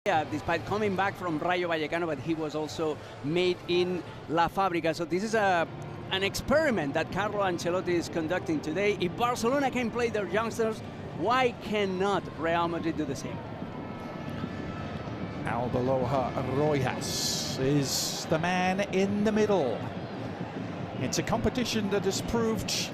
Yeah, despite coming back from Rayo Vallecano, but he was also made in La Fábrica. So this is an experiment that Carlo Ancelotti is conducting today. If Barcelona can play their youngsters, why cannot Real Madrid do the same? Arbeloa Rojas is the man in the middle. It's a competition that has proved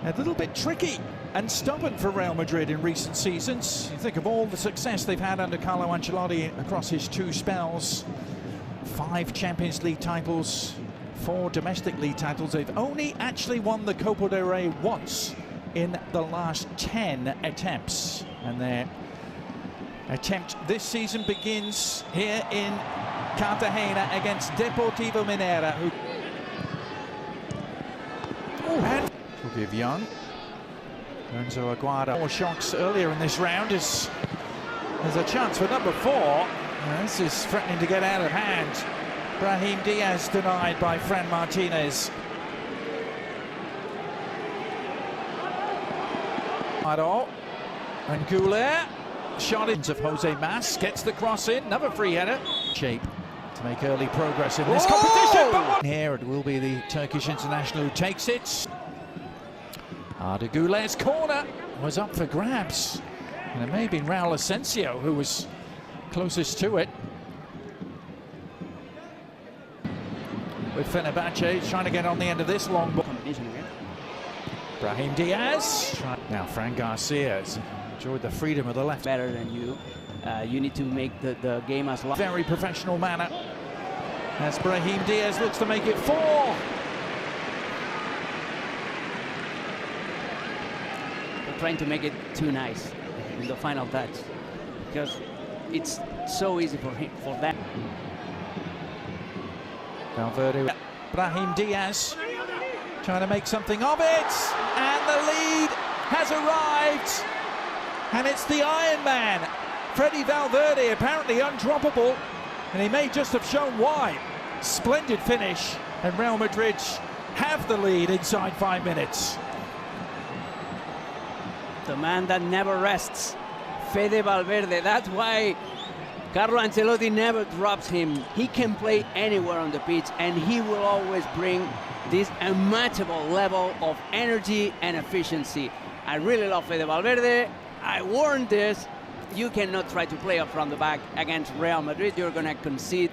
a little bit tricky and stubborn for Real Madrid in recent seasons. You think of all the success they've had under Carlo Ancelotti across his 2 spells. 5 Champions League titles, 4 domestic league titles. They've only actually won the Copa del Rey once in the last 10 attempts. And their attempt this season begins here in Cartagena against Deportivo Minera. And will give Young. Lorenzo Aguado. More shocks earlier in this round. There's a chance for number 4. This is threatening to get out of hand. Brahim Diaz denied by Fran Martinez. And Goulet. Shot in of Jose Mas. Gets the cross in. Another free header. Shape to make early progress in this competition. But here it will be the Turkish international who takes it. Arda Goulet's corner was up for grabs. And it may have been Raul Asensio who was closest to it. With Fenerbahce trying to get on the end of this long ball. Brahim Diaz. Now Fran Garcia has enjoyed the freedom of the left. Better than you. You need to make the game as long. Very professional manner. As Brahim Diaz looks to make it 4. Trying to make it too nice in the final touch because it's so easy for him for that. Valverde, Brahim Diaz trying to make something of it, and the lead has arrived, and it's the Iron Man, Freddy Valverde, apparently undroppable, and he may just have shown why. Splendid finish, and Real Madrid have the lead inside 5 minutes. The man that never rests, Fede Valverde. That's why Carlo Ancelotti never drops him. He can play anywhere on the pitch, and he will always bring this unmatchable level of energy and efficiency. I really love Fede Valverde. I warned this. You cannot try to play up from the back against Real Madrid. You're going to concede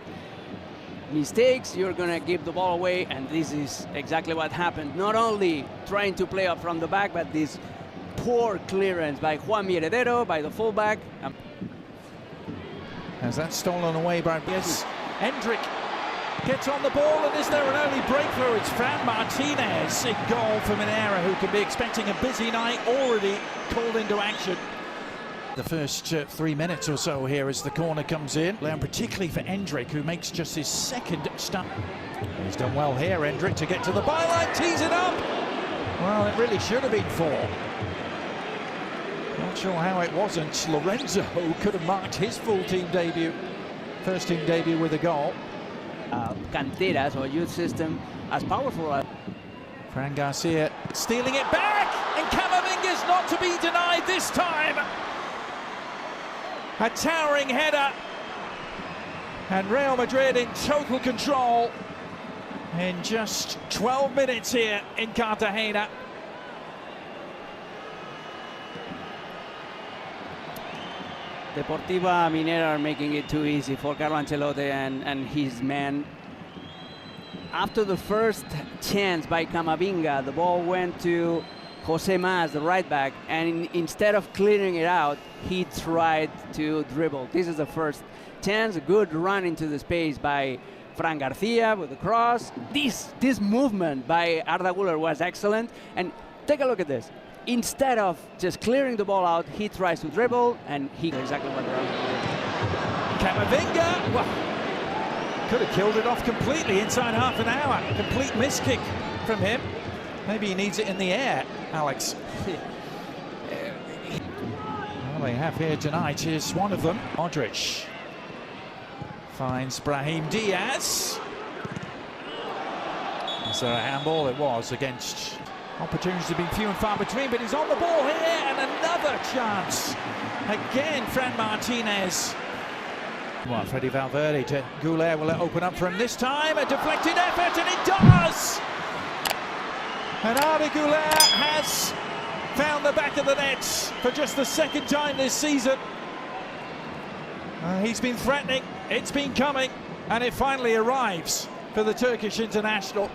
mistakes. You're going to give the ball away, and this is exactly what happened. Not only trying to play up from the back, but this poor clearance by Juan Heredero, by the fullback. As that's stolen away by Hendrick gets on the ball, and is there an early breakthrough? It's Fran Martinez in goal for Minera, who can be expecting a busy night, already called into action. The first 3 minutes or so here as the corner comes in, and particularly for Hendrick, who makes just his 2nd start. He's done well here, Hendrick, to get to the byline, tees it up. Well, it really should have been 4. Not sure how it wasn't. Lorenzo could have marked his full team debut, first team debut with a goal. Canteras or youth system as powerful as Fran Garcia stealing it back, and Camavinga's not to be denied this time. A towering header, and Real Madrid in total control in just 12 minutes here in Cartagena. Deportiva Minera are making it too easy for Carlo Ancelotti and his men. After the first chance by Camavinga, the ball went to Jose Mas, the right back, and instead of clearing it out, he tried to dribble. This is the first chance, a good run into the space by Fran Garcia with the cross. This movement by Arda Güler was excellent, and take a look at this. Instead of just clearing the ball out, he tries to dribble, and he exactly what they're Camavinga, well, could have killed it off completely inside half an hour. Complete miss kick from him. Maybe he needs it in the air, Alex. Well, they have here tonight is one of them. Modric finds Brahim Diaz. Is there a handball? It was against. Opportunities have been few and far between, but he's on the ball here, and another chance. Again, Fran Martinez Well, Freddy Valverde to Goulet. Will it open up for him this time? A deflected effort, and it does! And Arda Goulet has found the back of the net for just the second time this season. He's been threatening, it's been coming, and it finally arrives for the Turkish international.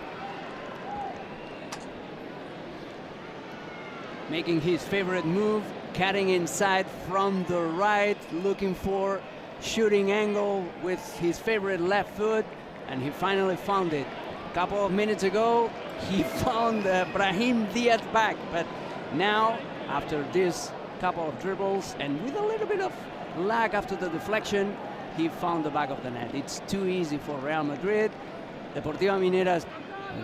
Making his favorite move, cutting inside from the right, looking for shooting angle with his favorite left foot, and he finally found it. A couple of minutes ago, he found Brahim Diaz back, but now, after this couple of dribbles and with a little bit of lag after the deflection, he found the back of the net. It's too easy for Real Madrid. Deportiva Mineras,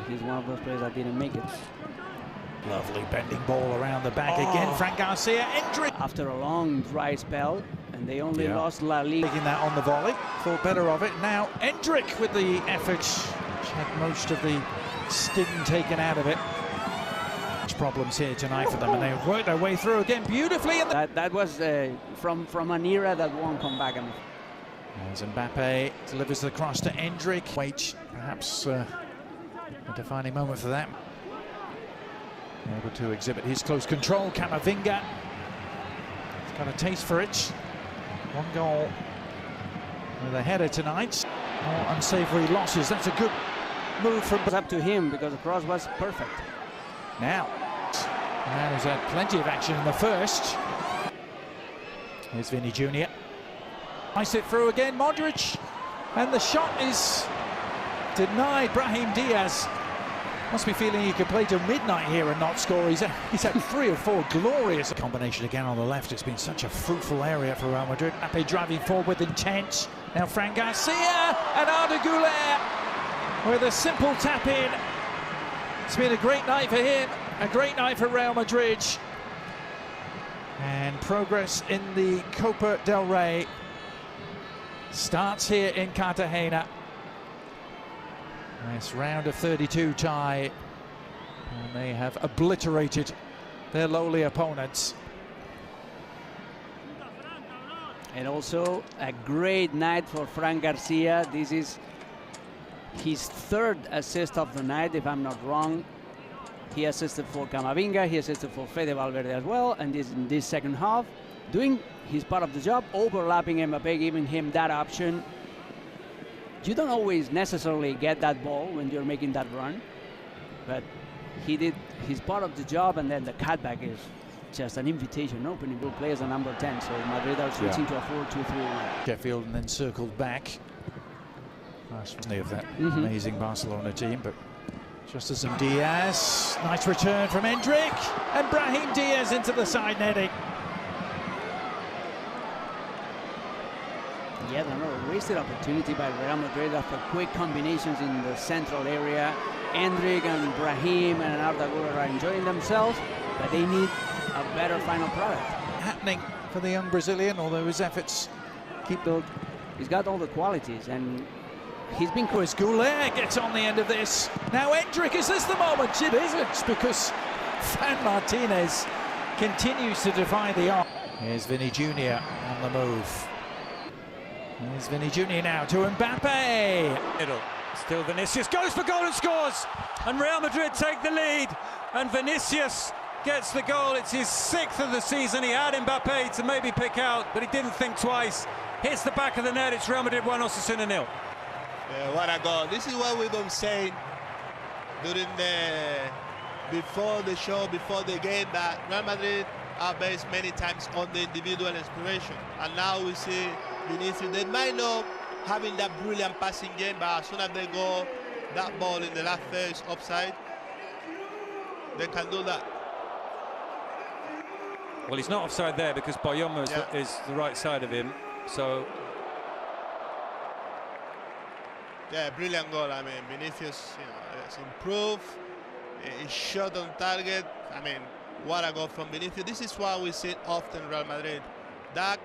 he's one of those players that didn't make it. Lovely bending ball around the back again. Fran Garcia, Endrick. After a long dry spell, and they only lost La Liga. Taking that on the volley, thought better of it. Now Endrick with the effort, had most of the sting taken out of it. Problems here tonight for them, and they worked their way through again beautifully. That was from an era that won't come back. As Mbappé delivers the cross to Endrick. Wait, perhaps a defining moment for that. Able to exhibit his close control. Camavinga, he's got a taste for it. One goal with a header tonight. More unsavoury losses. That's a good move from. It was up to him because the cross was perfect. Now, man who's had plenty of action in the first. Here's Vinicius Júnior. Nice it through again, Modric. And the shot is denied. Brahim Diaz must be feeling he could play till midnight here and not score. He's had 3 or 4 glorious. Combination again on the left. It's been such a fruitful area for Real Madrid. Mbappé driving forward with intent. Now Fran Garcia and Arda Goulet with a simple tap in. It's been a great night for him, a great night for Real Madrid. And progress in the Copa del Rey starts here in Cartagena. Nice round of 32 tie. And they have obliterated their lowly opponents. And also a great night for Fran Garcia. This is his 3rd assist of the night, if I'm not wrong. He assisted for Camavinga, he assisted for Fede Valverde as well, and in this second half, doing his part of the job, overlapping Mbappé, giving him that option. You don't always necessarily get that ball when you're making that run, but he did his part of the job, and then the cutback is just an invitation. Opening will play as a number 10, so Madrid are switching to a 4-2-3-1. Sheffield and then circled back. Of that amazing Barcelona team, but just as some Diaz, nice return from Endrick, and Brahim Diaz into the side netting. Yeah, another wasted opportunity by Real Madrid after quick combinations in the central area. Endrick and Brahim and Arda Goulet are enjoying themselves, but they need a better final product. Happening for the young Brazilian, although his efforts keep those. He's got all the qualities, and he's been. As Goulet gets on the end of this. Now Endrick, is this the moment? It isn't, because Fran Martinez continues to defy the odds. Here's Vinicius Júnior on the move. Here's Vinicius Júnior now to Mbappé. Middle. Still Vinicius goes for goal and scores, and Real Madrid take the lead, and Vinicius gets the goal. It's his 6th of the season. He had Mbappé to maybe pick out, but he didn't think twice. Hits the back of the net. It's Real Madrid 1, Osasuna 0. Yeah, what a goal. This is what we've been saying before the show, before the game, that Real Madrid are based many times on the individual inspiration. And now we see Vinicius. They might not having that brilliant passing game, but as soon as they go that ball in the last phase offside, they can do that. Well, he's not offside there because Bayoma is the right side of him. So. Yeah, brilliant goal. I mean, Vinicius, has improved. He shot on target. I mean, what a goal from Vinicius. This is why we see often Real Madrid. That